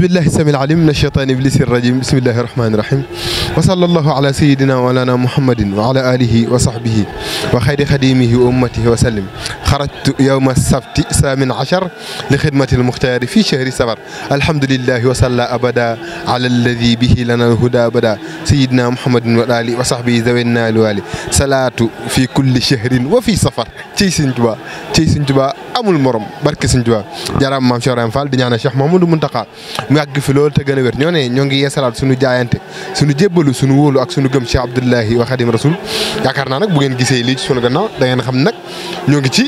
بالله السميع العليم من الشيطان إبليس الرجيم بسم الله الرحمن الرحيم وصلى الله على سيدنا مولانا محمد وعلى آله وصحبه وخير خديمه وأمته وسلم خرجت يوم السبت 18 لخدمة المختار في شهر سفر الحمد لله وصلى أبدا على الذي به لنا الهدى أبدا سيدنا محمد وآله وصحبه ذوي النال والي صلاة في كل شهر وفي سفر تي سنجبا amul morom barke Sëñ Tuubaa jaaraam maam Cheikh Ibrahima Fall di ñaanal Cheikh Mamadou Mountakha mu yàgg fi loolu te gën a wér ñoo ngi yeesalaat suñu jaayante suñu jébbalu suñu wóolu ak suñu gëm Cheikh Abdoulahi wa Khadim Rasoul yaakaar naa nag bu ngeen gisee lii ci suñu gannaaw da ngeen xam nag ñoo ngi ci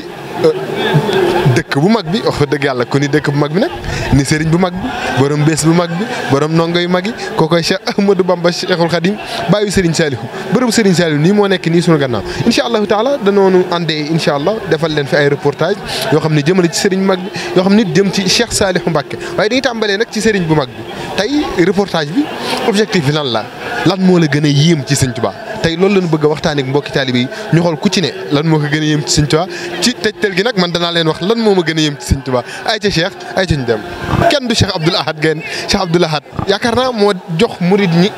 dëkk bu mag bi wax dëgg yàlla ko ni dëkk bu mag bi nag ni sëriñ bu mag bi borom bés bu mag bi borom ndongo yu mag yi kookoy Cheikh Ahmadou Bamba Cheikhul Khadim bàyyi Serigne Saliou bërëbu Serigne Saliou nii moo nekk nii suñu gannaaw incha allahu taala danoonu àndee incha allah defal leen fi ay reportage yoo xam ne jëmale ci sëriñ bu mag bi yoo xam ne jëm ci Cheikh Saliou Mbacké waaye dañuy tàmbalee nag ci sëriñ bu mag bi tey reportage bi objectif bi lan moo la gën a yéem ci Sëñ Tuubaa tey loolu lañu bëgg a waxtaanee ak mbokki taalibe yi ñu xool ku ci ne lan moo ko gën a yéem ci Sëñ Tuubaa ci tëjtal gi nag man danaa leen wax lan moo ma gën a yéem ci Sëñ Tuubaa ay ca Cheikh ay ca ñu dem kenn du Cheikh Abdoul Ahad Gaïndé Cheikh Abdoul Ahad yaakaar naa moo jox murid ñi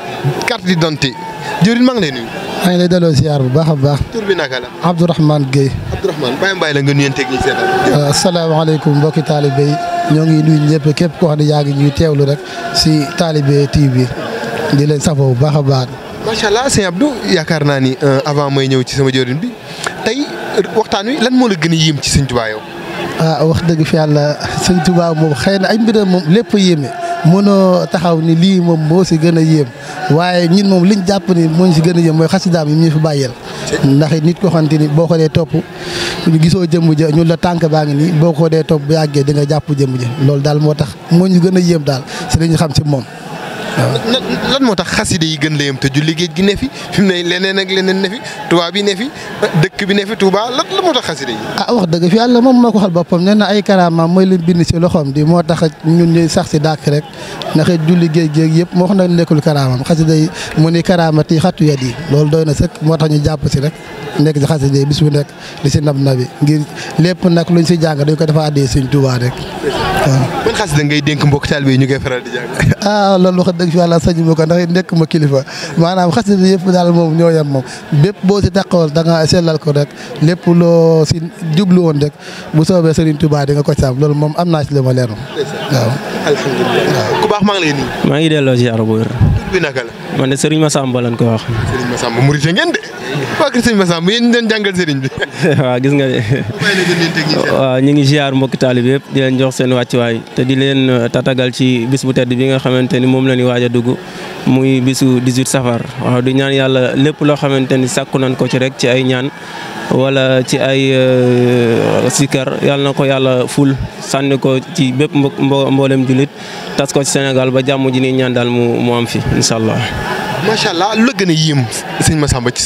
carte d'identité jëriñ maa ngi lay nuyu. maa ngi lay delloo ziar bu baax a baax. tur bi naka la. Abdourahmane Guèye. Abdourahmane bàyyi la nga nuyanteeg ñi seetaan. asalaamaaleykum mbokki taalibe yi ñoo ngi nuyu ñëpp képp koo xam ne yaa ngi ñuy teewlu rek si Talibé TV di leen safoo bu baax a baax. macha allah sëñ Abdou yaakaar naa ni avant may ñëw ci sama jëriñ bi tey waxtaan wi lan moo la gën a yéem ci Sëñ Tuubaa yow. wax dëgg fi yàlla Sëñ Tuubaa moom xëy na ay mbiram moom lépp yéeme mënoo taxaw ni lii moom moo si gën a yéem waaye ñun moom liñ jàpp ni moo ñu si gën a yéem mooy xasidaam yi ñu fi bàyyeel ndax nit ko xamante ni boo ko dee topp ñu gisoo jëmm ja ñun la tànk baa ngi nii boo ko dee topp bu yàggee di nga jàpp jëmm ja loolu daal moo tax moo ñu gën a yéem daal si li ñu xam si moom. lan moo tax xaside yi gën la yem te julli géej gi ne fi mu ne leneen ak leneen ne fi Touba bi ne fi dëkk bi ne fi Touba lan moo tax xaside yi. wax dëgg fi yàlla moom moo ko xal boppam nee na ay karaamaam mooy leen bind si loxoom di moo tax ñun ñuy sax si dàkk rek ndax julli géej géej yëpp moo xam ne nekkul karaamam xaside yi mu ni karaamati xattu yat yi loolu doy na sëkk moo tax ñu jàpp si rek nekk si xaside yi bis bu nekk di si nab nabi ngir lépp nag luñ si jàng dañ ko dafa addee Sëñ Tuubaa rek waaw. ban xaside ngay dénk mbokk taalibe yi ñu koy faral di jàng. loolu wax dëgg fi yàlla sañu ma ko ndax nekk ma kilifa maanaam xasida yëpp daal moom ñoo yem moom bépp boo si taxawal da nga sellal ko rek lépp loo si jublu woon rek bu soobee Serigne Touba di nga ko saam loolu moom am naa si li ma leer waaw. alhamdulilah ku baax maa ngi lay nuyu. maa ngi delloo ziar bu wér. tur bi naka la. man de Serigne Massamba lañ ko wax. Serigne Massamba murit ngeen de. waa kër Serigne Massamba yéen ñu doon jàngal Serigne bi. waaw gis nga de. waaw ñu ngi ziar mbokki taalib yëpp di leen jox seen wàccuwaay te di leen tatagal ci bis bu tedd bi nga xamante ni moom la ñu waaj a dugg muy bisu 18 safar waaw di ñaan yàlla lépp loo xamante ni sàkku nañ ko ci rek ci ay ñaan wala ci ay sikar yàlla na ko yàlla ful sànni ko ci bépp mboolem jullit tas ko ci Sénégal ba jàmm ji ni ñaan daal mu am fi incha allah. macha allah lu la gën a yéem sëñ Massamba ci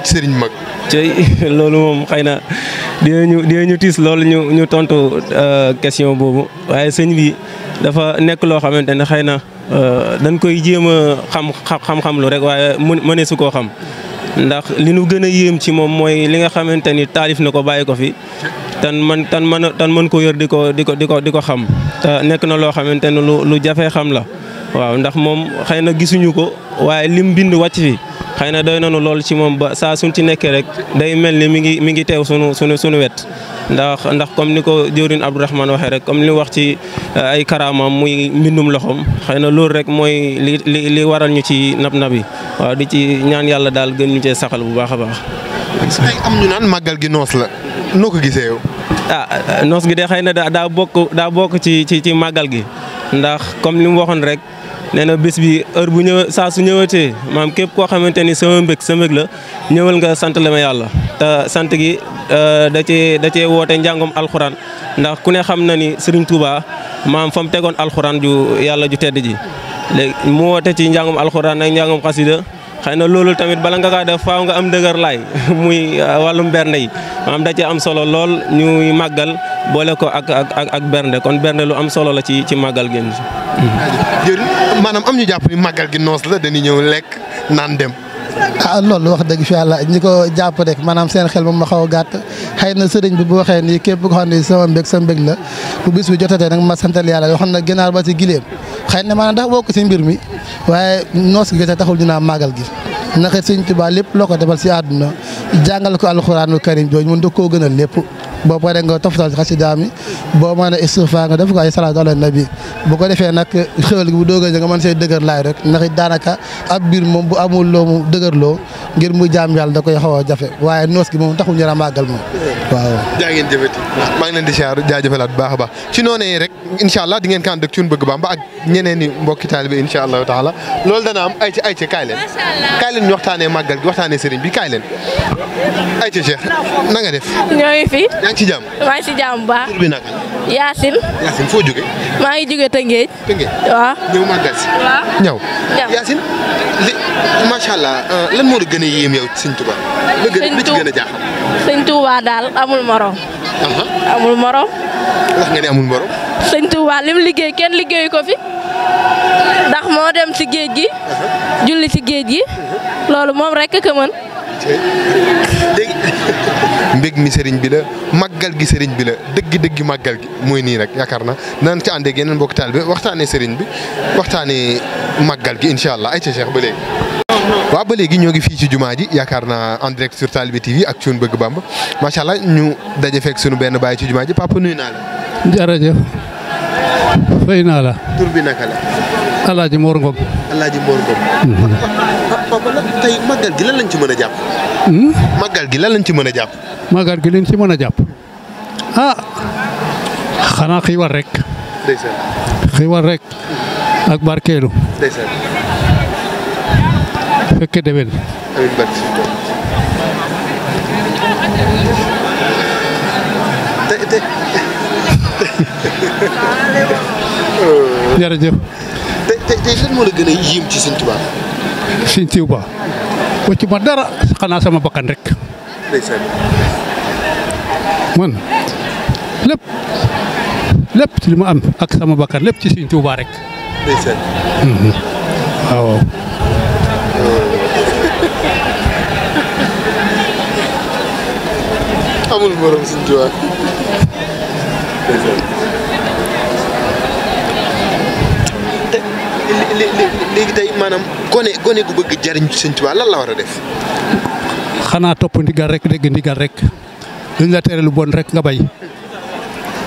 sëriñ mag. tey loolu moom xëy na dinañu tiis loolu ñu tontu question boobu waaye sëñ bi dafa nekk loo xamante ne xëy na dañ koy jéem a xam lu rek waaye mënee su koo xam ndax li nu gën a yéem ci moom mooy li nga xamante ni taalif na ko bàyyi ko fi tan mën ko yor di ko xam te nekk na loo xamante ne lu jafee xam la waaw ndax moom xëy na gisuñu ko waaye lim bind wàcc fi xëy na doy nañu lool ci moom ba saa suñ ci nekkee rek day mel ni mi ngi teew sunu wet ndax comme ni ko jëwriñ Abdourahmane waxee rek comme li wax ci ay karaamam muy mbindum loxoom xëy na loolu rek mooy li waral ñu ci nab yi waaw di ci ñaan yàlla daal gën ñu cee saxal bu baax a baax. ay am ñu naan màggal gi noos la noo ko gisee yow. noos gi de xëy na daa bokk ci màggal gi ndax comme li mu waxoon rek. nee na bés bi heure bu saa su ñëwatee maam képp koo xamante ni sa mbég la ñëwal nga sant la ma yàlla te sant gi da cee woote njàngum alxuraan ndax ku ne xam na ni Serigne Touba maam fa mu tegoon alxuraan ju yàlla ju tedd ji léegi mu woote ci njàngum alxuraan ak njàngum xasida xëy na loolu tamit bala nga kaa def faaw nga am dëgër laay muy wàllum bernde yi maam da cee am solo lool ñuy màggal boole ko ak bernde kon bernde lu am solo la ci màggal gi. maanaam am ñu jàpp ni màggal gi noos la dañuy ñëw lekk naan dem loolu wax dëgg fi yàlla ñi ko jàpp rek maanaam seen xel moom ma xaw a gàtt xëy na sëriñ bi bu waxee nii képp ko xam ne sama mbég sa mbég la bu bis bi jotatee nag ma santal yàlla yoo xam ne gënaar ba ci gileem xëy na maanaam ndax bokk ci mbir mi waaye noos gi gëte taxul ñu naan màggal gi ndax Sëriñ Tuubaa lépp loo ko defal si àdduna jàngal ko alxuraanul karim jooju mun da koo gënal lépp boo paree nga toftal ci xasida mi boo mën a istighfar nga def ko ay salaatu ala nabi bu ko defee nag xéwal gi bu doog a nga mën see dëgër laay rek ndax it daanaka ab biir moom bu amul loo mu dëgërloo ngir mu jaam yàlla da koy xaw a jafe waaye noos gi moom taxul ñu a màggal moom waaw. jaa ngeen jëfati maa ngi leen di siyaar jaajëfalaat bu baax a baax ci noonee rek incha allah di ngeen ko ànd ak Thioune Bëgg Bamba ak ñeneen i mbokki taalibe incha allahu taala loolu dana am ay ca kaay leen ñu waxtaanee màggal gi waxtaanee sëriñ bi kaay leen ay ca Cheikh na nga def. ñoo ngi fi. yaa ngi ci jàmm. maa ngi ci jàmm bu baax. tur bi naka. Yacine. Yacine foo jógee. maa ngi jógee Tëngéej. Tëngéej. waaw. ñëw màggal si. waaw ñëw. Yacine li macha allah lan moo la gën a yéem yow Sëñ Tuubaa. la ci gën a jaaxal. Sëñ Tuubaa daal amul morom. amul morom. wax nga ne amul morom. Sëñ Tuubaa lim liggéey kenn liggéeyu ko fi ndax moo dem ci géej gi. julli ci géej gi. loolu moom rek ka mën. léegi mbég mi sëriñ bi la màggal gi sëriñ bi la dëgg-dëgg màggal gi mooy nii rek yaakaar naa naan ci àndee yeneen mbokk taal bi waxtaanee sëriñ bi waxtaanee màggal gi incha allah ay ca Cheikh ba léegi. waaw ba léegi ñoo ngi fii ci jumaa ji yaakaar naa en direct sur Talibé TV ak Thioune Bëgg Bamba macha allah ñu daje fekk sunu benn baay ci jumaa ji papa nuyu naa la. jërëjëf fay naa la. tur bi naka la. Alaaji Mor Ngom. Alaaji Mor Ngom. papa nag tey màggal gi lan lañ ci mën a jàpp. màggal gi lan lañ ci mën a jàpp. màggal gi liñ ci mën a jàpp xanaa xiiwal rek. ndeysaan. xiiwal rek ak barkeelu. ndeysaan. fekke déwén. amiin barke. jërëjëf. tey lan moo la gën a yéem ci Sëñ Tuubaa. Sëñ Tuubaa waccu ma dara xanaa sama bakkan rek. ndeysaan. man lépp ci li ma am ak sama bakkan lépp ci Sëñ Tuubaa rek. ndeysaan. waaw. amul morom Sëñ Tuubaa. léegi tey maanaam gone gu bëgg jariñ ci Sëñ Tuubaa lan la war a def. xanaa topp ndigal rek dégg ndigal rek luñ la tere lu bon rek nga bay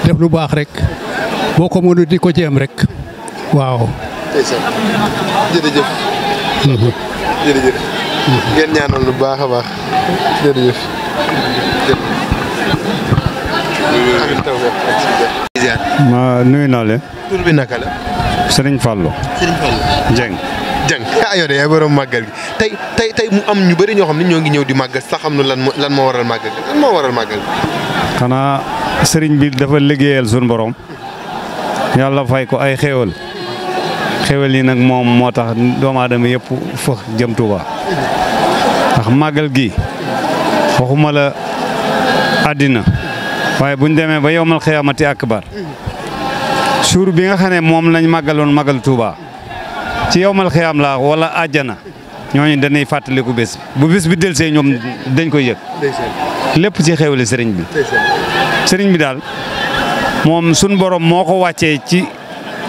def lu baax rek boo ko mënul di ko jéem rek waaw. ndeysaan. jërëjëf. jërëjëf. ngeen ñaanal lu baax a baax jërëjëf. ma nuyu naa leen. tur bi naka la. Serigne Fallou. Serigne Fallou. Dieng. Dieng yow de yaay borom màggal gi tey mu am ñu bëri ñoo xam ne ñoo ngi ñëw di màggal sax xam nu lan moo waral màggal gi lan moo waral màggal gi. xanaa Serigne bi dafa liggéeyal suñu borom yàlla fay ko ay xéewal xéewal yi nag moom moo tax doomu aadama yëpp fëx jëm Tuuba ndax màggal gi waxuma la àddina waaye buñ demee ba yowmal xiyaamati akbar suur bi nga xam ne moom lañ màggaloon màggal Tuuba ci yowmal xiyaam la wala àjjana ñooñu dañuy fàttaliku bés bu bés bi delsee ñoom dañ koy yëg lépp ci xéewali sëriñ bi sëriñ bi daal moom suñ borom moo ko wàccee ci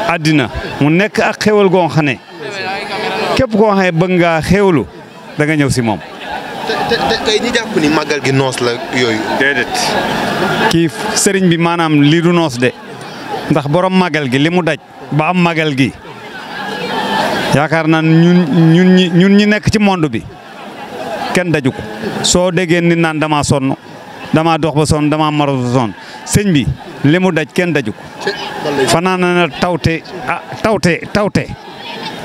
àddina mu nekk ak xéewal goo xam ne képp koo xam ne bëgg ngaa xéewlu da nga ñëw si moom. tey ñi jàpp ni màggal gi noos la yooyu. déedéet kii sëriñ bi maanaam lii du noos de ndax borom màggal gi li mu daj ba am màggal gi yaakaar naa ñun ñi nekk ci monde bi kenn daju ko soo déggee nit naan damaa sonn damaa dox ba sonn damaa maro ba sonn sëñ bi li mu daj kenn daju ko fanaan na tawte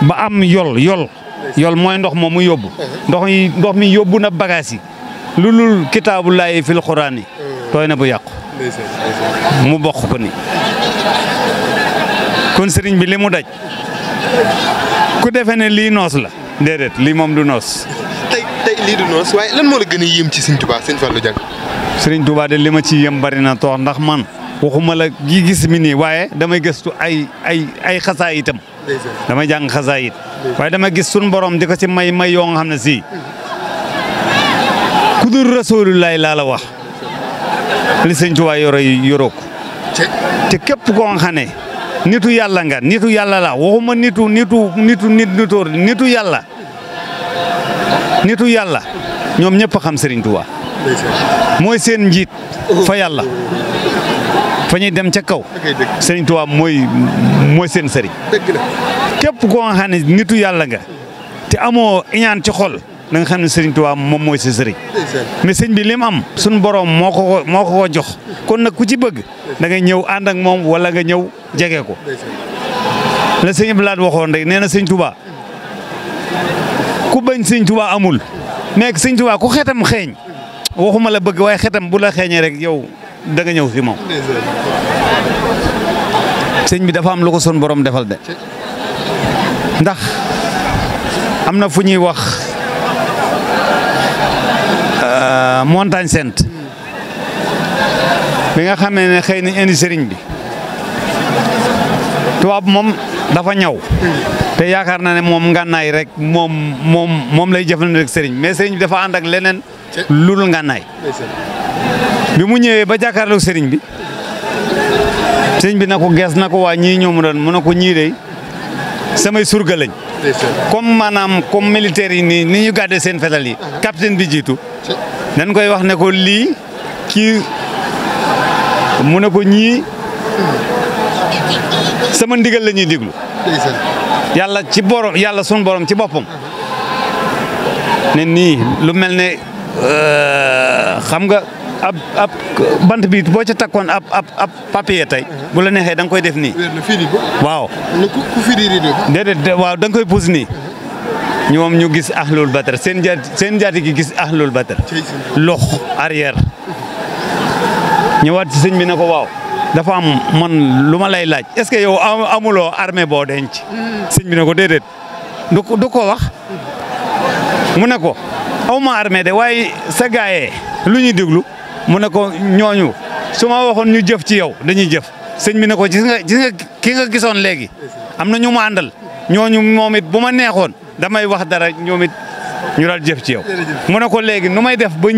ba am yol mooy ndox moom mu yóbbu ndox mi yóbbu na bagaas yi lu lul kitaabullaahi fil quraan yi tooy na bu yàqu mu bokk ko ni kon sëriñ bi li mu daj ku defe ne lii noos la déedéet lii moom du noos. tey lii du noos waaye lan moo la gën a yéem ci Sëñ Tuubaa Sëñ Fallou Dieng. Sëriñ Tuubaa de li ma ci yéem bari na toox ndax man waxuma la gi gis mi nii waaye damay gëstu ay xasaayitam damay jàng xasaayit waaye dama gis suñu borom di ko ci may yoo nga xam ne si ku dul Rasulullaay laa la wax li sëñ Tuubaa yoroo ko te képp koo xam ne nitu yàlla nga nitu yàlla la waxuma nitu yàlla ñoom ñëpp xam Serigne Touba mooy seen njiit fa yàlla fa ñuy dem ca kaw Serigne Touba mooy seen sëriñ képp koo xam ne nitu yàlla nga te amoo iñaan ci xol da nga xam ne Serigne Touba moom mooy sa sëriñ mais sëñ bi lim am suñu borom moo ko jox kon nag ku ci bëgg da ngay ñëw ànd ak moom wala nga ñëw jege ko la sëñ Abdoulaye waxoon rek nee na sëñ Touba ku bañ sëñ Touba amul nekk sëñ Touba ku xetam xeeñ waxuma la bëgg waaye xetam bu la xeeñee rek yow da nga ñëw fi moom sëñ bi dafa am lu ko sun borom defal de ndax am na fu ñuy wax montagne sainte bi nga xamee ne xëy nañ indi sëriñ bi tubaab moom dafa ñaw te yaakaar naa ne moom ngànnaay rek moom lay jëfandikoo rek sëriñ mais sëriñ bi dafa ànd ak leneen lul ngànnaay bi mu ñëwee ba jàkkaarloog sëriñ bi sëriñ bi na ko gees na ko waa ñii ñoo mu doon mu ne ko ñii de samay surga lañ comme militaire yi ni ñu gàddee seen fetal yi capitaine bi jiitu dañ koy wax ne ko lii kii mu ne ko ñii sama ndigal la ñuy déglu yàlla sun borom ci boppam ne nii lu mel ne xam nga ab bant bi boo ca takkoon ab papier tey bu la neexee da nga koy def nii waaw déedéet waaw da nga koy pousse nii ñoom ñu gis ahlul batar seen jaati gi gis ahlul batar lox arrière ñëwaat ci sëñ bi ne ko waaw dafa am man lu ma lay laaj est-ce que yow amuloo armée boo denc sëñ bi ne ko déedéet du ko wax mu ne ko awma armée de waaye sa gaayee lu ñuy déglu mu ne ko ñooñu su ma waxoon ñu jëf ci yow dañuy jëf sëñ bi ne ko gis nga ki nga gisoon léegi am na ñu ma àndal ñooñu moom it bu ma neexoon damay wax dara ñoom it ñu daal jëf ci yow mu ne ko léegi nu may def ba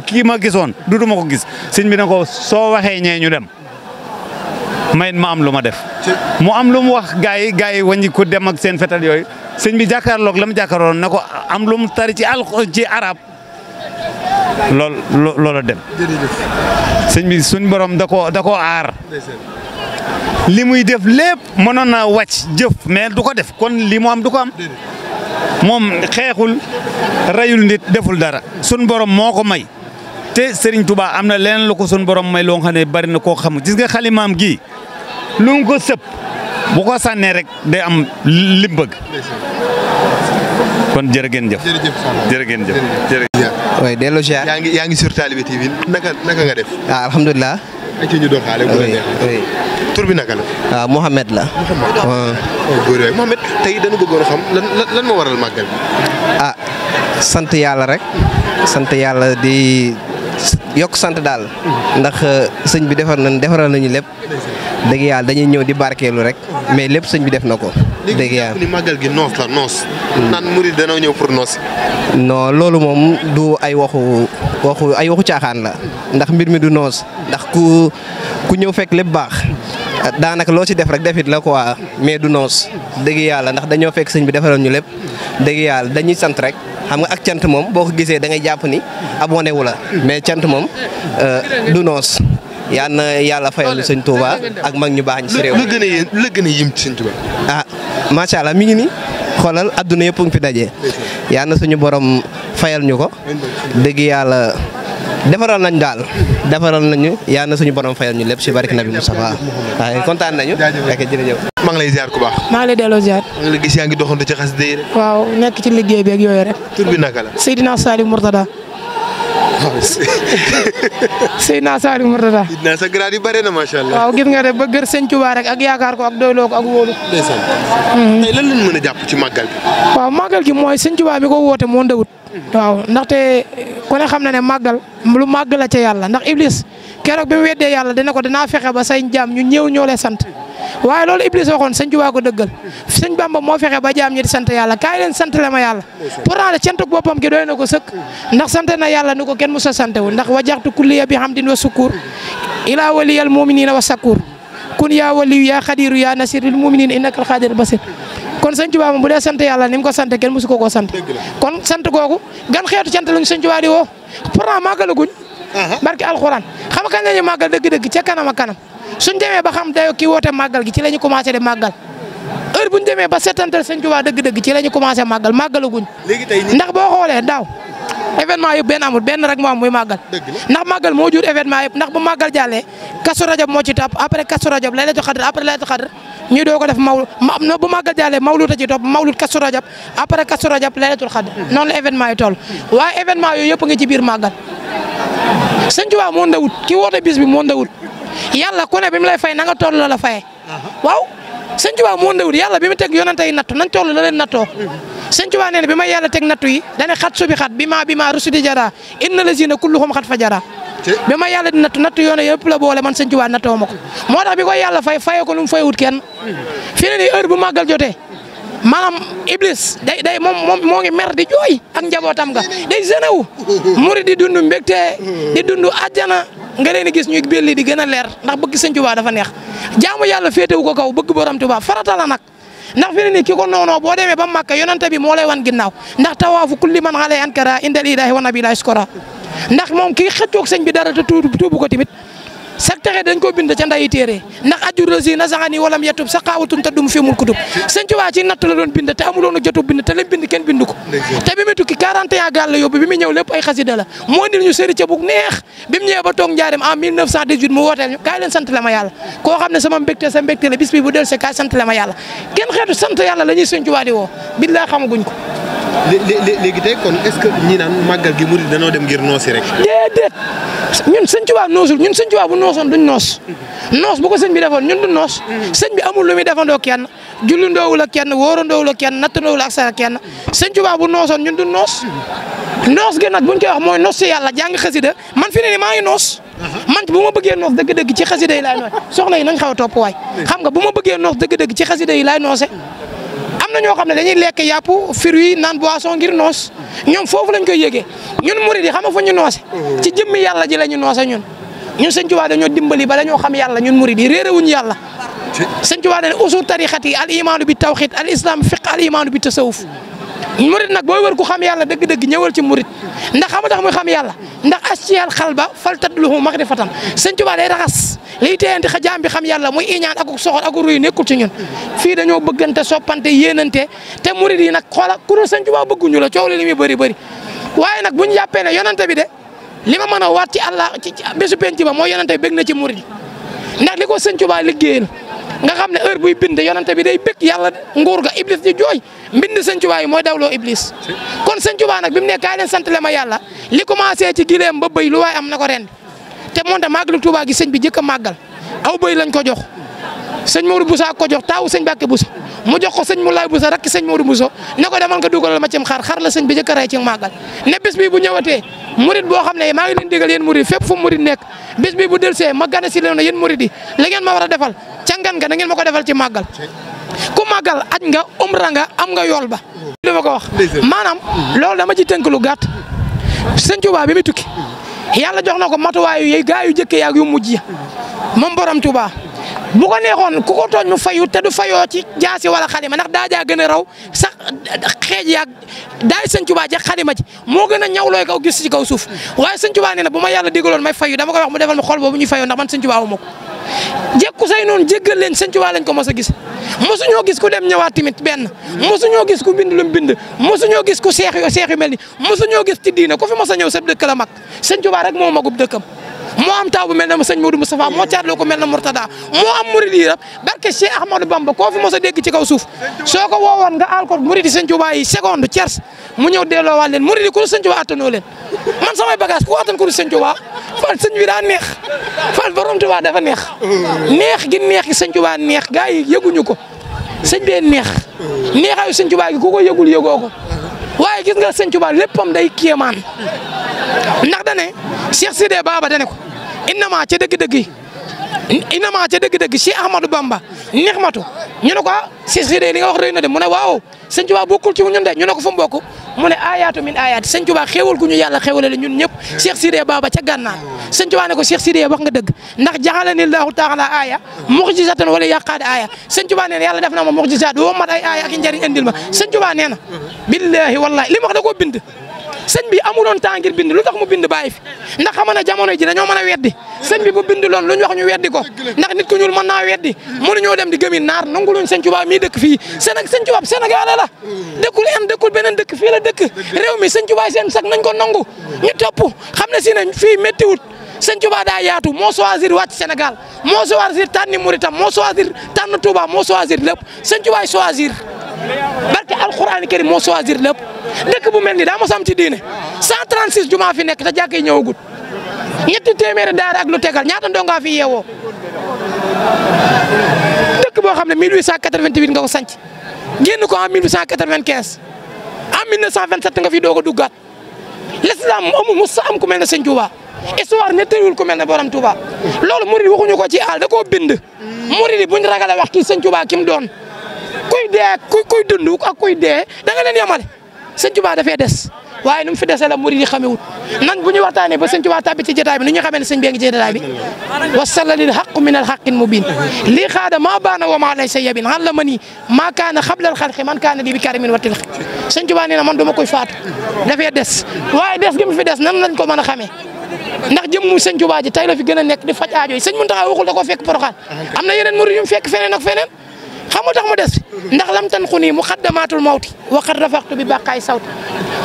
kii ma gisoon duma ko gis sëñ bi ne ko soo waxee ñee ñu dem may ma am lu ma def mu am lu mu wax gaa yi waññi ko dem ak seen fetal yooyu sëñ bi jàkkaarloog la mu jàkkaarloon ne ko am lu mu tari ci arab loola dem sëñ bi suñ borom da koo aar li muy def lépp mënoon na wàcc jëf mais du ko def kon li mu am du ko am moom xeexul rayul nit deful dara sun borom moo ko may te Serigne Touba am na leneen lu ko sun borom may loo xam ne bari na koo xam gis nga xalimaam gi lu mu ko sëpp bu ko sànnee rek day am lim bëgg kon jërë ngeen jëf jërë ngeen jëf oui delloo ziar. yaa ngi sur Talibé TV naka nga def. alhamdulilah. ci ñu doon xaale bu la neexee. tur bi naka la. waaw Mouhamed la. Mouhamed tey dañu bëggoon a xam lan moo waral màggal bi. sant yàlla rek. sant yàlla di yokk sant daal. ndax sëñ bi defaral nañu lépp. dëgg yàlla dañuy ñëw di barkeelu rek. mais lépp sëñ bi def na ko. dëgg yàlla ni màggal gi noos la noos. naan murid danoo ñëw pour noos. non loolu moom du ay waxu caaxaan la. ndax mbir mi du noos. ndax ku ñëw fekk lépp baax. daanaka loo ci def rek defit la quoi mais du noos. dëgg yàlla ndax dañoo fekk sëñ bi defaral ñu lépp. dëgg yàlla dañuy sant rek. xam nga ak cant moom boo ko gisee da ngay jàpp ni abonné wu la mais cant moom du noos. yal na yàlla fayal ñu sëñ Touba ak mag ñu baax ñi si réew mi. lu gën a yim ci sëñ Touba. macha allah mi ngi nii xoolal adduna yëpp ngi fi daje. yal na suñu borom fayal ñu ko. dëgg yàlla defaral nañ daal. defaral nañu yal na suñu borom fayal ñu lépp si barke Nabi Moustapha. waaye kontaan nañu. ok jërëjëf. maa ngi lay ziar ku baax. maa ngi lay delloo ziar. maa ngi lay gis yaa ngi doxantu ci xasida yi rek. waaw nekk ci liggéey bi ak yooyu rek. tur bi naka la. Seydina Saliou Mourtada. Seydina Saliou Mourtada. Seydina sa grade yi bare na macha allah. waaw gis nga de bëgg sëñ Touba rek ak yaakaar ko ak doyloo ko ak wóolu. ndeysaan. tey lan lañ mën a jàpp ci màggal gi. waaw màggal gi mooy sëñ Touba mi ko woote moo ndawut. waaw ndaxte ku ne xam na ne màggal lu màgg la ca yàlla ndax Iblis keroog bi mu weddee yàlla dina ko danaa fexe ba say jaam ñu ñëw ñoo lay sant waaye loolu Iblis waxoon sëñ Tuubaa ko dëggal sëñ Bamba moo fexe ba jaam ñi di sant yàlla kaay leen sant la ma yàlla pourtant cantuk boppam gi doy na ko sëkk ndax sant na yàlla ni ko kenn musa sante wu ndax wajaxtu kulliya bi hamdin wa sukur ila waliyal muminina wa sakur kun yaa waliyu yaa xadiru yaa nasir lil muminina innakal xadir basir kon sëñ Tuubaa moom bu dee sant yàlla ni mu ko sant kenn musu ko koo sant kon sant googu gan xeetu sant lañu sëñ Tuubaa di woo pourtant màggalaguñ barki alxuraan xam nga kañ la ñuy màggal dëgg-dëgg ca kanam ak kanam suñ demee ba xam dayo kii woote màggal gi ci la ñu commencé de màggal heure buñ demee ba setantal sëñ Tuubaa dëgg-dëgg ci la ñu commencé màggal màggalaguñ ndax boo xoolee daaw événement yëpp benn amul benn rek moo am muy màggal ndax màggal moo jur événement yëpp ndax bu màggal jàllee Kazu Rajab moo ci topp après Kazu Rajab Laylatul Qadr après Laylatul Qadr ñu doo ko def bu màggal jàllee mawlud a ci topp mawlud Kazu Rajab après Kazu Rajab Laylatul Qadr noonu la événement yi toll waaye événement yooyu yëpp nga ci biir màggal sëñ Tuubaa moo ndawut ki woote bis bi moo ndawut yàlla ku ne bi mu lay fay na nga toll la fayee waaw sëñ Tuubaa moo ndawut yàlla bi mu teg yonante yi nattu nañ toll la leen nattoo sëñ Tuubaa nee na bi ma yàlla teg nattu yi dane xat subi xat bi ma rusudi jara inna lazina kulluhum xat fa jara bi ma yàlla di nattu yoone yëpp la boole man sëñ Tuubaa nattoo ma ko moo tax bi ko yàlla fayee ko nu mu fayewut kenn fi ne nii heure bu màggal jotee maanaam Iblis day moom moo ngi mer di jooy ak njabootam nga day généwu murid di dund mbégte di dund àjjana nga leen di gis ñuy belli di gën a leer ndax bëgg sëñ Tuubaa dafa neex jaamu yàlla féetewu ko kaw bëgg borom Tuubaa farata la nag ndax fi ne nii ki ko noonoo boo demee ba Makka yonante bi moo lay wan ginnaaw ndax tawaafu kulli man xale ankara indal ilaahi wa nabi la iskora ndax moom kii xëccoog sëñ bi dara te tuubu ko tamit sax texe dañ ko bind ca ndayi téere ndax ajur rasi na saxani walam yatub sa xaawatun te dum fi mul kutub sëñ Tuubaa ci natt la doon bind te amuloon a jotu bind te lim bind kenn bind ko te bi mu tukki 41 gaal la yóbbu bi mu ñëw lépp ay xasida la moo indil ñu sëri ca bug neex bi mu ñëwee ba toog njaareem en 1918 mu wooteel ñu kaay leen sant la ma yàlla koo xam ne sama mbégte sa mbégte la bis bi bu del se kaay sant la ma yàlla kenn xeetu sant yàlla la ñuy sëñ Tuubaa di woo billaay xamaguñ ko léegi tey kon est-ce que ñi naan màggal gi murid dañoo dem ngir noosi rek déedéet ñun sëñ Tuubaa noosul ñun sëñ Tuubaa bu noosoon duñ noos bu ko sëñ bi defoon ñun du noos sëñ bi amul lu muy defandoo kenn jullindoowul ak kenn wóorandoowul ak kenn nattandoowul ak sa kenn sëñ Tuubaa bu noosoon ñun du noos gi nag buñ koy wax mooy noos si yàlla jàng xasida man fi ne ni maa ngi noos man bu ma bëggee noos dëgg-dëgg ci xasida yi laay noose soxna yi nañ xaw a topp waay xam nga bu ma bëggee noos dëgg-dëgg ci xasida yi laay noose am na ñoo xam ne dañuy lekk yàpp fruit naan boisson ngir noos ñoom foofu lañ koy yëgee ñun murid yi xam nga fu ñu noose ci jëmmi yàlla ji la ñu noose ñun sëñ Tuubaa dañoo dimbali ba dañoo xam yàlla ñun murid yi réerewuñu yàlla sëñ Tuubaa dañ usul tariqat yi al imaanu bi tawhid al islam fiq al imaanu bi tasawuf murid nag booy wër ku xam yàlla dëgg-dëgg ñëwal ci murid ndax xam nga tax muy xam yàlla ndax asciyal xalba fal tadluhu magrifatan sëñ Tuubaa day raxas liy téyante jaam bi xam yàlla muy iñaan ak soxor ak ruy nekkul ci ñun fii dañoo bëggante soppante yéenante te murid yi nag xoola ku dul sëñ Tuubaa bëgguñu la coow li muy bëri waaye nag buñu jàppee ne yonante bi de li ma mën a waat ci Allah ci bésu penc ba mooy yonante bi bëgg na ci murid ndax li ko sëñ Tuubaa liggéeyal nga xam ne heure buy bind yonante bi day bëgg yàlla nguur ga Iblis di jooy mbind sëñ Tuubaa yi mooy dawloo Iblis kon sëñ Tuubaa nag bi mu ne kaay leen sant le ma yàlla li commencé ci gileem ba bëy lu waay am na ko ren te moonte màggalu Tuubaa gi sëñ bi jëkk a màggal aw bëy lañ ko jox sëñ Modou Boussa ko jox taawu sëñ Mbàkke Bousso mu jox ko sëñ Moulay Bousso rakki sëñ Modou Bousso ne ko demal nga dugalal ma cim xar la sëñ bi jëkk a rey ci màggal ne bis bi bu ñëwatee murid boo xam ne maa ngi leen digal yéen murid fépp fu murid nekk bis bi bu delsee ma gane si leen ne yéen murid yi la ngeen ma war a defal ca ngan nga na ngeen ma ko defal ci màggal ku màggal aj nga umra nga am nga yool ba li ma ko wax maanaam loolu dama ci tënk lu gàtt sëñ Tuubaa bi mu tukki yàlla jox na ko matuwaayu yi gaa yu jëkke yaag yu mujj ya moom borom Tuubaa bu ko neexoon ku ko tooñ mu fayu te du fayoo ci jaasi wala xalima ndax daa jaa gën a raw sax xeej yaag daay sëñ Tuubaa ja xalima ci moo gën a ñawlooy kaw gis ci kaw suuf waaye sëñ Tuubaa nee na bu ma yàlla digaloon may fayu dama koy wax mu defal ma xol boobu ñuy fayoo ndax man sëñ Tuubaa ma ko jekku say noonu jéggal leen sëñ Tuubaa lañ ko mos a gis mosuñoo gis ku dem ñëwaat tamit benn mosuñoo gis ku bind lu mu bind mosuñoo gis ku seex yu mel ni mosuñoo gis ci diina ku fi mos a ñëw sa dëkk la mag sëñ Tuubaa rek moo magub dëkkam moo am taw bu mel ne sëñ Modou Moustapha moo caarloo ko mel ne Mourtada moo am murid yi barke Cheikh Ahmadou Bamba koo fi mos a dégg ci kaw suuf soo ko woowoon nga aal ko murid yi sëñ Tuubaa yi seconde tiers mu ñëw delloowaat leen murid yi ku sëñ Tuubaa attanoo leen man samay bagage ku attan ko du sëñ Tuubaa fal sëñ bi daa neex fal borom Tuubaa dafa neex neex gi sëñ Tuubaa neex gaa yi yëguñu ko sëñ bee neexaayu sëñ Tuubaa gi ku ko yëgul yëgoo ko waaye gis nga sëñ Tuubaa léppam day kéemaan ndax dane Cheikh Sidé Baba dane ko innama ca dëgg-dëgg yi inama ca dëgg-dëgg Cheikh Ahmadou Bamba nixmatu ñu ne ko Cheikh Sidé li nga wax rëy na de mu ne waaw sëñ Tuubaa bokkul ci ñun de ñu ne ko fu mu bokk mu ne ayaatu min ayaati sëñ Tuubaa xéewal gu ñu yàlla xéewale la ñun ñëpp Cheikh Sidé Baba ca gànnaar sëñ Tuubaa ne ko Cheikh Sidé wax nga dëgg ndax jaxalani Allahu taala aya muxjizatan wala yaqaade aya sëñ Tuubaa nee na yàlla def na ma muxjizaat woo mat ay aya ak njëriñ indil ma sëñ Tuubaa nee na billahi wallahi li mu wax da koo bind sëñ bi amuloon temps ngir bind lu tax mu bind bàyyi fi ndax xam na jamono ji dañoo mën a weddi sëñ bi bu bind loon lu ñu wax ñu weddi ko ndax nit ku ñuul mën naa weddi mënuñoo dem di gëmi naar nanguluñ sëñ Tuubaa mii dëkk fii sëñ Tuubaa Sénégalais la dëkkul en dëkkul beneen dëkk fii la dëkk réew mi sëñ Tuubaa seen sax nañ ko nangu ñu topp xam ne si ne fii méttiwut sëñ Tuubaa daa yaatu moo choisir wàcc Sénégal moo choisir tànni muritam moo choisir tànn Touba moo choisir lépp sëñ Tuubaa choisir barke alxuraan karim moo choisir lépp dëkk bu mel ni daa mos am ci diine 136 jumaa fi nekk te jàkk yi ñëwagut ñetti téeméeri daara ak lu tegal ñaata ndongaa fi yeewoo dëkk boo xam ne 1888 nga ko sanc génn ko en 1895 en 1927 nga fi doog a duggaat l'islam amul mos am ku mel ne sëñ Touba histoire nettaliwul ku mel ne borom Touba loolu murid waxuñu ko ci àll da koo bind murid buñ ragale wax kii sëñ Touba ki mu doon kuy dee kuy dund ak kuy dee da nga leen yemale sëñ Tuubaa dafee des waaye nu mu fi desee la murid yi xamewut nan bu ñu waxtaanee ba sëñ Tuubaa tabbi ci jotaay bi nu ñu xamee ne sëñ bee ngi ci jotaay bi wasalla lil haqqu min al haqqin mubin lii xaada maa baana wa maa laysa yabin xan la ma nii maa kaana xabla al xalqi man kaana lii bi karimin wa tilqi sëñ Tuubaa nee na man dama koy faatu dafee des waaye des gi mu fi des nan lañ ko mën a xamee ndax jëmmu sëñ Tuubaa ji tey la fi gën a nekk di faj aajo yi sëñ Muntaxa waxul da koo fekk Poroxaan am na yeneen murid yu mu fekk feneen ak feneen xamul tax mu des ndax lam tan xuni muqaddamatul mawti waqad rafaqtu bi baqaay sawti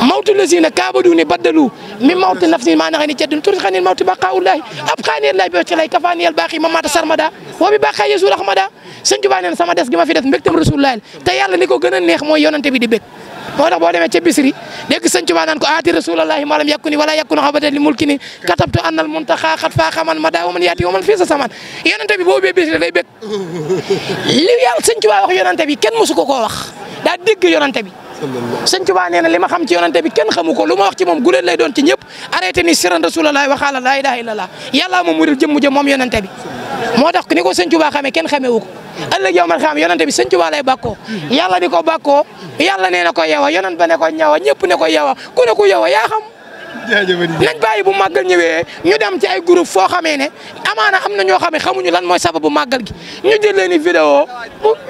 mawtu lazina kaabaduni baddalu mi mawti nafsi maa naxee ni ceddun turi xanil mawti baqaawullahi ab xaaniyel lay bi ci lay kafaaniyel baaxi ma maata sarmada wa bi baqaay yesul ahmada sëñ Tuubaa nee na sama des gi ma fi des mbégtam rasulullahi te yàlla li ko gën a neex mooy yonante bi di bég moo tax boo demee ca Bisri dégg sëñ Tuubaa naan ko aati rasulallahi ma lam yakuni wala yakunu xabatan li mulkini katabtu annal muntaxa xat faa xaman ma daa waman yaati waman fii sa saman yonante bi boo ubbee Bisri day bég li yàlla sëñ Tuubaa wax yonante bi kenn mosu ko koo wax daa dégg yonante bi sëñ Tuubaa nee na li ma xam ci yonante bi kenn xamu ko lu ma wax ci moom guléet lay doon ci ñëpp arrêté ni siran rasulallahi waxaala laa ilaha illallah yàlla moom muril jëmm jëm moom yonante bi moo tax ni ko sëñ Tuubaa xamee kenn xamewu ko ëllëg yow man xam yonante bi sëñ Tuubaa lay bàkkoo yàlla di ko bàkkoo yàlla nee na ko yewa yonent ba ne ko ñawa ñëpp ne ko yewa ku ne ko yewa yaa xam nañ bàyyi bu màggal ñëwee ñu dem ci ay groupe foo xamee ne amaana am na ñoo xam ne xamuñu lan mooy sababu màggal gi ñu jël leen i vidéo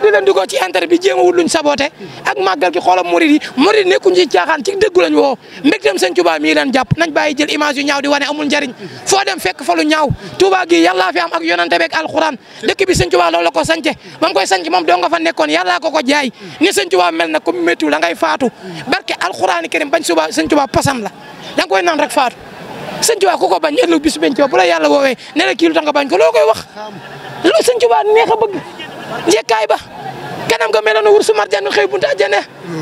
di leen dugal ci internet bi jéem a wut luñ saboté ak màggal gi xoolal murid yi murid nekkuñ ci caaxaan ci dëggu lañ woo mbégteem sëñ Tuubaa mii leen jàpp nañ bàyyi jël image yu ñaaw di wane amul njariñ foo dem fekk fa lu ñaaw Tuubaa gi yàllaa fi am ak yonante beeg alxuraan dëkk bi sëñ Tuubaa loolu la ko sance ba mu koy sanc moom doo nga fa nekkoon yàllaa ko jaay ni sëñ Tuubaa mel na ko méttiwul da ngay faatu barke alxuraani karim bañ suba sëñ Tuubaa pasam la da nga koy naan rek faatu sëñ Tuubaa ku ko bañ ëllëg bis benn bu la yàlla woowee ne la kii lu tax nga bañ ko loo koy wax lu sëñ Tuubaa neex a bëgg njekkaay ba kanam nga meloon wur su marjaan xëy bunta àjjana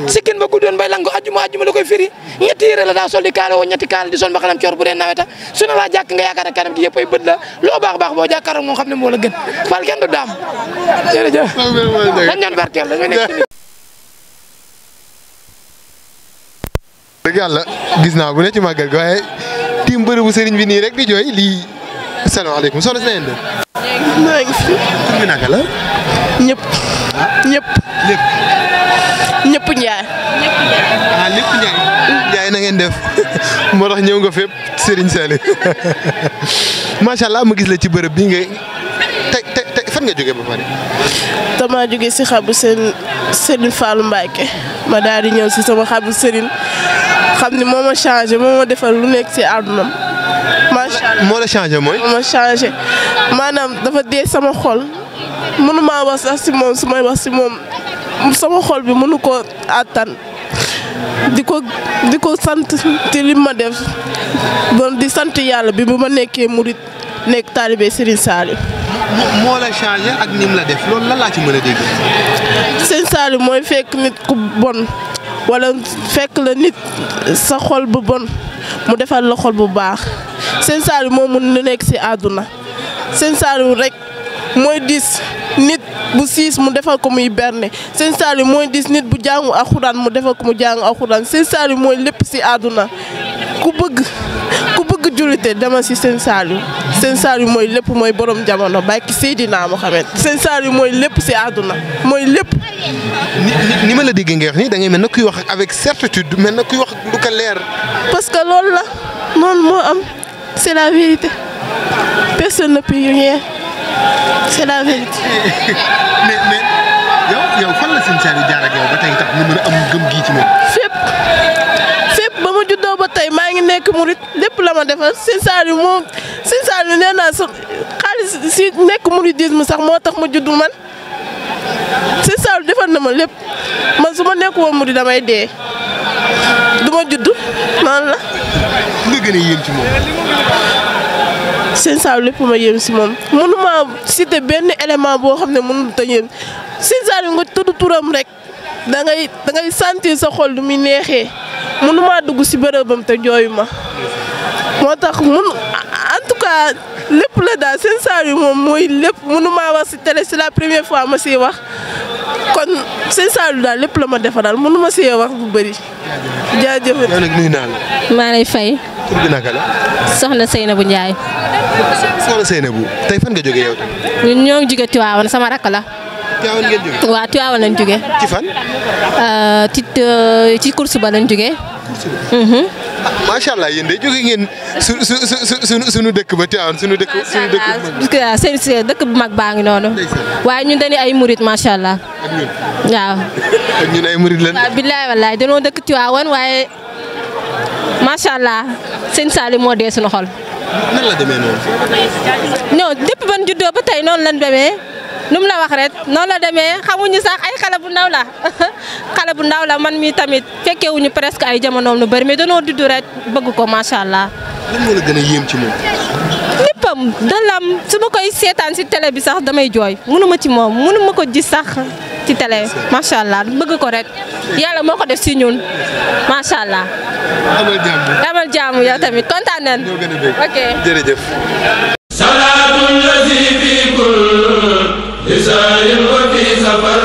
sikkin ba guddoon bay lango ajjuma la koy firi ñetti yére la daa sol di kaala woo ñetti kaala di sol ba xanam coor bu dee naweta su ne laa jàkk nga yaakaar kanam gi yëpp ay bët la loo baax boo jàkkaaroo moom xam ne moo la gën fal kenn du daam jërëjëf dañ doon barkeel dañoo nekk dëgg yàlla gis naa bu ne ci màggal gi waaye tiim bërëbu sëriñ bi nii rek di jooy lii asalaamaaleykum soxna si na ngeen def. maa ngi fi. tur bi naka la. ñëpp. Njaay. ah lépp Njaay. Njaay na ngeen def moo tax ñëw nga fépp Serigne Saliou macha allah ma gis la ci bërëb bi nga tey fan nga jógee ba pare. damaa jógee si xabu Serigne Fallou Mbacke ma daal di ñëw si sama xabu Serigne xam ni moo ma changé moo ma defal lu nekk si àddunam macha allah. moo la changé mooy. moo ma changé maanaam dafa dee sama xol mënuma wax sax si moom su may wax si moom sama xol bi mënu ko attan di ko sant ci li ma def bon di sant yàlla bi bu ma nekkee murit nekk taalibe Serigne Saliou. moo la changé ak nim la def loolu lan laa ci mën a dégg. Serigne Saliou mooy fekk nit ku bon wala fekk la nit sa xol bu bon mu defal la xol bu baax Serigne Saliou moo mun lu nekk si àdduna Serigne Saliou rek mooy dis nit bu siis mu defal ko muy berne Serigne Saliou mooy dis nit bu jàngu alxuraan mu defal ko mu jàngu alxuraan Serigne Saliou mooy lépp si àdduna ku bëgg bëgg jullite dama si sëñ Saliou sëñ Saliou mooy lépp mooy borom jamono barki Seydina Mohamed sëñ Saliou mooy lépp si àdduna mooy lépp. ni ma la déggee ngay wax nii da ngay mel na kuy wax avec certitude mel na kuy wax lu ko leer. parce que loolu la noonu moo am c'est la vérité personne ne peut rien c'est la vérité. mais yow fan la sëñ Saliou jaar ak yow ba tey tax nga mën a am gëm gii ci moom. fépp ba ma juddoo ba tey maa ngi nekk murit lépp la ma defal sëñ Saliou moom sëñ Saliou nee naa sa xaalis si nekk muridisme sax moo tax ma juddu man sëñ Saliou defal na ma lépp man su ma nekk woon murit damay dee du ma juddu noonu la. nga gën a yéem ci moom. sëñ Saliou lépp ma yéem si moom mënuma citer benn élément boo xam ne mënut a yéem sëñ Saliou nga tudd turam rek da ngay sentir sa xol lu muy neexee mënuma dugg si bërëbam te jooyu ma moo tax en tout cas lépp la daal sëñ Saliou moom mooy lépp mënuma wax si télé c'est la première fois ma siy wax kon sëñ Saliou daal lépp la ma defaral mënuma siy wax bu bëri jaajëf. yow nag nuyu naa la. maa lay fay. tur bi naka la. soxna Seynabou Ndiaye. soxna Seynabou tey fan nga jógee yow tamit. ñun ñoo ngi jóge Tivaouane sama rakk la. Tivaouane ngeen jógee. waaw Tivaouane lañ jógee. ci fan. ci course ba lañ jógee. macha allah yéen de jóge ngeen sunu dëkk ba Tivaouane sunu dëkk. seen dëkk bu mag baa ngi noonu. waaye ñun dañuy ay murit macha allah. ak ñun. waaw. ak ñun ay murit lañ. waaw billaay wallaay dañoo dëkk Tivaouane waaye macha allah sëñ Saliou moo dee suñu xol. nan la demee noonu. non depuis ban juddoo ba tey noonu lañ demee. nu mu la wax rek noonu la demee xamuñu sax ay xale bu ndaw la xale bu ndaw la man mi tamit fekkewuñu presque ay jamonoom lu bëri mais danoo dudd rek bëgg ko macha allah. lan moo la gën a yéem ci moom. léppam dalam su ma koy seetaan si télé bi sax damay jooy mënuma ci moom mënuma ko gis sax ci télé macha allah bëgg ko rek yàlla moo ko def si ñun macha allah. amal jàmm. amal jàmm yow tamit kontaan nañ. ñoo gën a bëgg. ok jërëjëf. salaatu lazi fi kul lisanin wa fi safar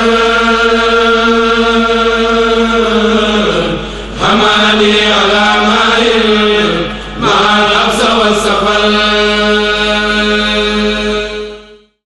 hamani ala ma'in